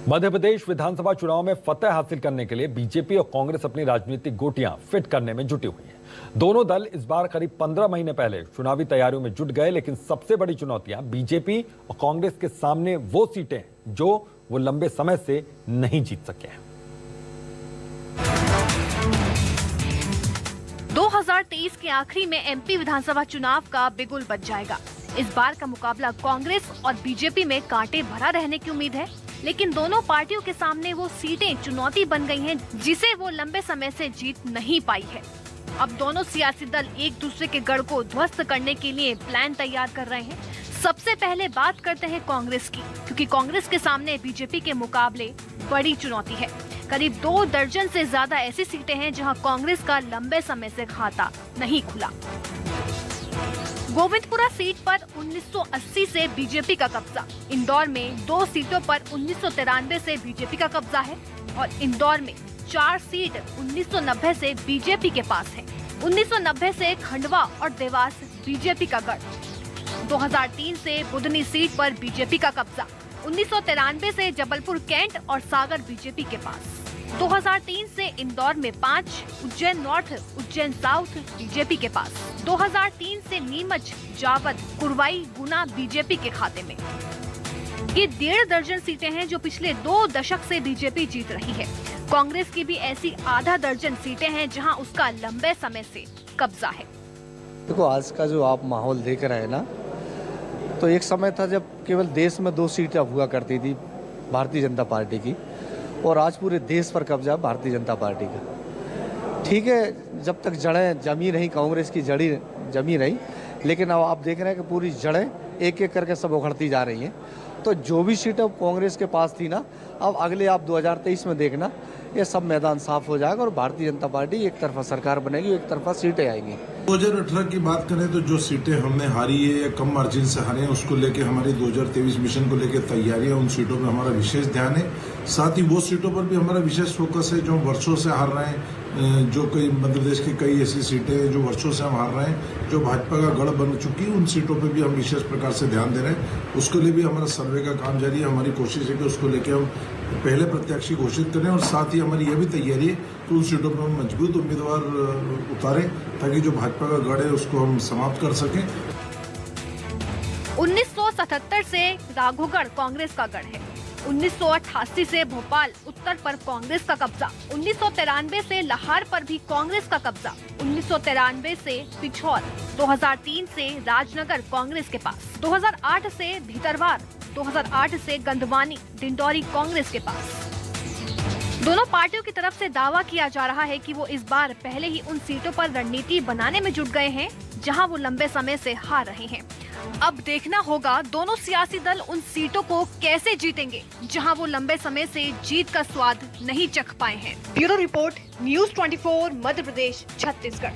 मध्य प्रदेश विधानसभा चुनाव में फतह हासिल करने के लिए बीजेपी और कांग्रेस अपनी राजनीतिक गोटियां फिट करने में जुटी हुई हैं। दोनों दल इस बार करीब 15 महीने पहले चुनावी तैयारियों में जुट गए, लेकिन सबसे बड़ी चुनौतियां बीजेपी और कांग्रेस के सामने वो सीटें जो वो लंबे समय से नहीं जीत सके हैं। 2023 के आखिरी में एमपी विधानसभा चुनाव का बिगुल बज जाएगा। इस बार का मुकाबला कांग्रेस और बीजेपी में कांटे भरा रहने की उम्मीद है, लेकिन दोनों पार्टियों के सामने वो सीटें चुनौती बन गई हैं, जिसे वो लंबे समय से जीत नहीं पाई है। अब दोनों सियासी दल एक दूसरे के गढ़ को ध्वस्त करने के लिए प्लान तैयार कर रहे हैं। सबसे पहले बात करते हैं कांग्रेस की, क्योंकि कांग्रेस के सामने बीजेपी के मुकाबले बड़ी चुनौती है। करीब 2 दर्जन से ज्यादा ऐसी सीटें हैं जहां कांग्रेस का लंबे समय से खाता नहीं खुला। गोविंदपुरा सीट पर 1980 से बीजेपी का कब्जा, इंदौर में 2 सीटों पर 1993 से बीजेपी का कब्जा है और इंदौर में 4 सीट 1990 से बीजेपी के पास है। 1990 से खंडवा और देवास बीजेपी का गढ़। 2003 से बुधनी सीट पर बीजेपी का कब्जा। 1993 से जबलपुर कैंट और सागर बीजेपी के पास। 2003 से इंदौर में 5, Ujjain north, Ujjain south BJP के पास। 2003 से नीमच, जावद, कुरवाई, गुना बीजेपी के खाते में। ये 1.5 दर्जन सीटें हैं जो पिछले 2 दशक से बीजेपी जीत रही है। कांग्रेस की भी ऐसी आधा दर्जन सीटें हैं जहां उसका लंबे समय से कब्जा है। देखो, आज का जो आप माहौल देख रहे हैं ना, तो एक समय था जब केवल देश में 2 सीटें हुआ करती थी भारतीय जनता पार्टी की, और आज पूरे देश पर कब्जा भारतीय जनता पार्टी का। ठीक है, जब तक जड़ें जमी रही, कांग्रेस की जड़ी जमी रही, लेकिन अब आप देख रहे हैं कि पूरी जड़ें एक एक करके सब उखड़ती जा रही हैं। तो जो भी सीट अब कांग्रेस के पास थी ना, अब अगले आप 2023 में देखना, ये सब मैदान साफ हो जाएगा और भारतीय जनता पार्टी एक तरफा सरकार बनेगी, एक तरफा सीटें आएंगी। 2018 की बात करें तो जो सीटें हमने हारी है या कम मार्जिन से हारे हैं, उसको लेके हमारी 2023 मिशन को लेकर तैयारियां, उन सीटों पर हमारा विशेष ध्यान है। साथ ही वो सीटों पर भी हमारा विशेष फोकस है जो वर्षों से हार रहे हैं। जो कई मध्य प्रदेश की कई ऐसी सीटें हैं जो वर्षों से हम हार रहे हैं, जो भाजपा का गढ़ बन चुकी है, उन सीटों पर भी हम विशेष प्रकार से ध्यान दे रहे हैं। उसके लिए भी हमारा सर्वे का काम जारी है। हमारी कोशिश है कि उसको लेकर हम पहले प्रत्याशी घोषित करें, और साथ ही हमारी यह भी तैयारी है कि उन सीटों पर हम मजबूत उम्मीदवार उतारें ताकि जो भाजपा का गढ़ है उसको हम समाप्त कर सकें। 1977 से राघोगढ़ कांग्रेस का गढ़ है। 1988 से भोपाल उत्तर पर कांग्रेस का कब्जा। 1993 से लाहौर पर भी कांग्रेस का कब्जा। 1993 से पिछौर। 2003 से राजनगर कांग्रेस के पास। 2008 से भीतरवार। 2008 से गंधवानी, डिंडौरी कांग्रेस के पास। दोनों पार्टियों की तरफ से दावा किया जा रहा है कि वो इस बार पहले ही उन सीटों पर रणनीति बनाने में जुट गए हैं जहां वो लंबे समय से हार रहे हैं। अब देखना होगा दोनों सियासी दल उन सीटों को कैसे जीतेंगे जहां वो लंबे समय से जीत का स्वाद नहीं चख पाए हैं। Bureau report, news 24, Madhya Pradesh, Chhattisgarh.